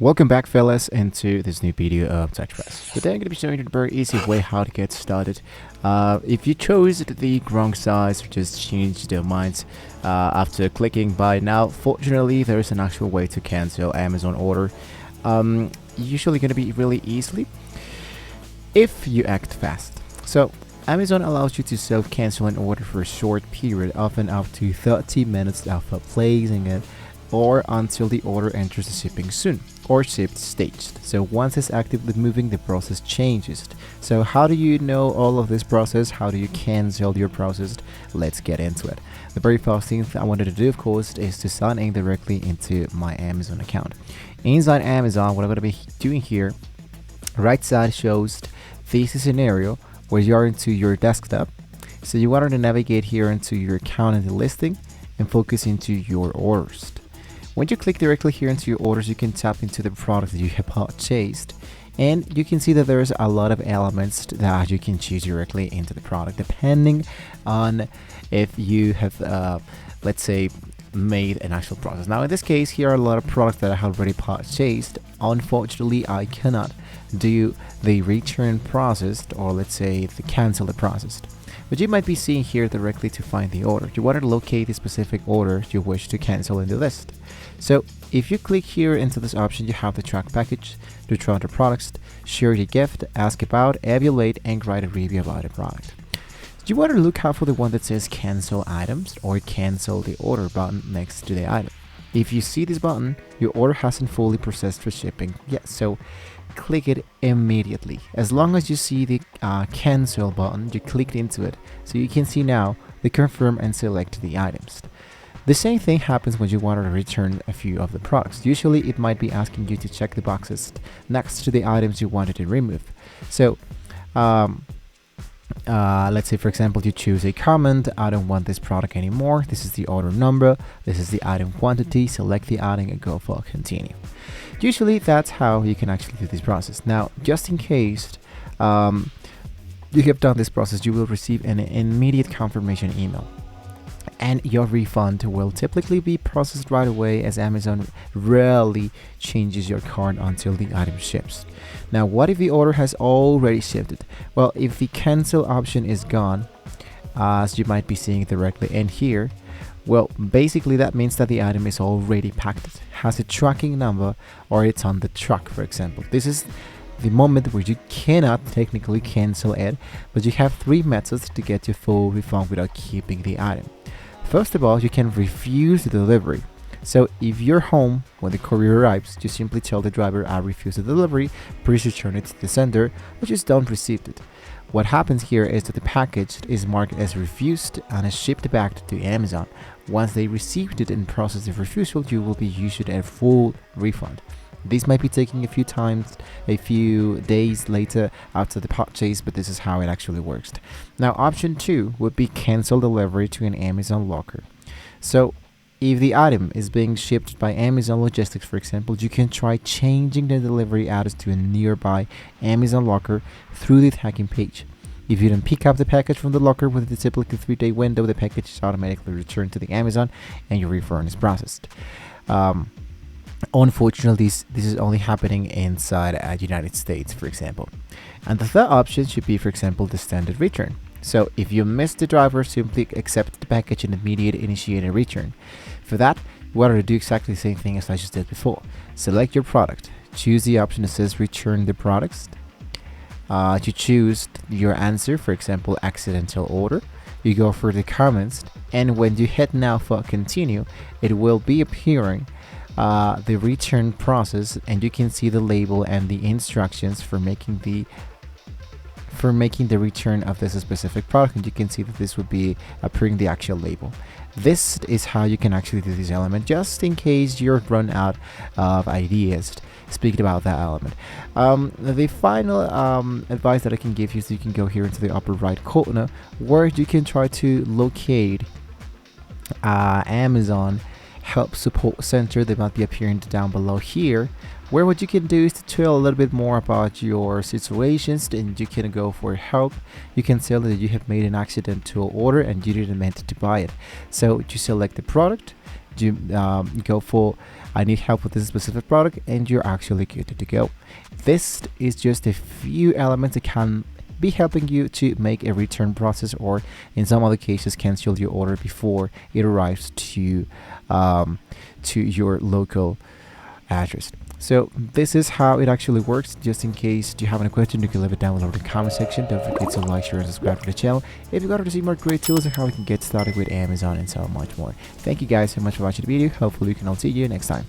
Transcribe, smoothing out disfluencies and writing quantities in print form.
Welcome back, fellas, into this new video of TouchPress. Today I'm going to be showing you a very easy way how to get started. If you chose the wrong size or just changed your minds after clicking buy now, fortunately there is an actual way to cancel Amazon order. Usually going to be really easily if you act fast. So Amazon allows you to self-cancel an order for a short period, often up to 30 minutes after placing it, or until the order enters the shipping soon or shipped staged. So once it's actively moving, the process changes. So how do you know all of this process? How do you cancel your process? Let's get into it. The very first thing I wanted to do, of course, is to sign in directly into my Amazon account. Inside Amazon, what I'm going to be doing here, right side shows this scenario where you are into your desktop. So you want to navigate here into your account and the listing and focus into your orders. When you click directly here into your orders, you can tap into the product that you have purchased, and you can see that there's a lot of elements that you can choose directly into the product depending on if you have let's say made an actual process. Now in this case, here are a lot of products that I have already purchased. Unfortunately, I cannot do the return process, or let's say the cancel the process. But you might be seeing here directly to find the order. You want to locate the specific order you wish to cancel in the list. So if you click here into this option, you have the track package, the track the products, share the gift, ask about, evaluate, and write a review about the product. You want to look out for the one that says cancel items or cancel the order button next to the item. If you see this button, your order hasn't fully processed for shipping yet, so click it immediately. As long as you see the cancel button, you clicked into it, so you can see now the confirm and select the items. The same thing happens when you want to return a few of the products. Usually it might be asking you to check the boxes next to the items you wanted to remove. So let's say, for example, you choose a comment, I don't want this product anymore, this is the order number, this is the item quantity, select the item and go for continue. Usually that's how you can actually do this process. Now, just in case you have done this process, you will receive an immediate confirmation email, and your refund will typically be processed right away, as Amazon rarely changes your cart until the item ships. Now, what if the order has already shipped? Well, if the cancel option is gone, as you might be seeing directly in here, well, basically that means that the item is already packed, has a tracking number, or it's on the truck, for example. This is the moment where you cannot technically cancel it, but you have three methods to get your full refund without keeping the item. First of all, you can refuse the delivery. So if you're home when the courier arrives, you simply tell the driver, I refuse the delivery, please return it to the sender, or just don't receive it. What happens here is that the package is marked as refused and is shipped back to Amazon. Once they received it and process the refusal, you will be issued a full refund. This might be taking a few days later after the purchase, but this is how it actually works. Now, option 2 would be cancel delivery to an Amazon locker. So if the item is being shipped by Amazon Logistics, for example, you can try changing the delivery address to a nearby Amazon locker through the tracking page. If you don't pick up the package from the locker within the typical 3-day window, the package is automatically returned to the Amazon and your refund is processed. Unfortunately, this is only happening inside the United States, for example. And the third option should be, for example, the standard return. So if you miss the driver, simply accept the package and immediately initiate a return. For that, you want to do exactly the same thing as I just did before. Select your product, choose the option that says return the products. You choose your answer, for example, accidental order. You go for the comments, and when you hit now for continue, it will be appearing the return process, and you can see the label and the instructions for making the return of this specific product, and you can see that this would be appearing the actual label. This is how you can actually do this element, just in case you're run out of ideas speaking about that element. The final advice that I can give you is you can go here into the upper right corner where you can try to locate Amazon Help Support Center. They might be appearing down below here, where what you can do is to tell a little bit more about your situations, and you can go for help. You can tell that you have made an accidental order and you didn't meant to buy it. So you select the product, go for I need help with this specific product, and you're actually good to go. This is just a few elements that can be helping you to make a return process, or in some other cases cancel your order before it arrives to your local address. So this is how it actually works. Just in case you have any question, you can leave it down below in the comment section. Don't forget to like, share, and subscribe to the channel if you got to see more great tools on how we can get started with Amazon and so much more. Thank you guys so much for watching the video. Hopefully we can all see you next time.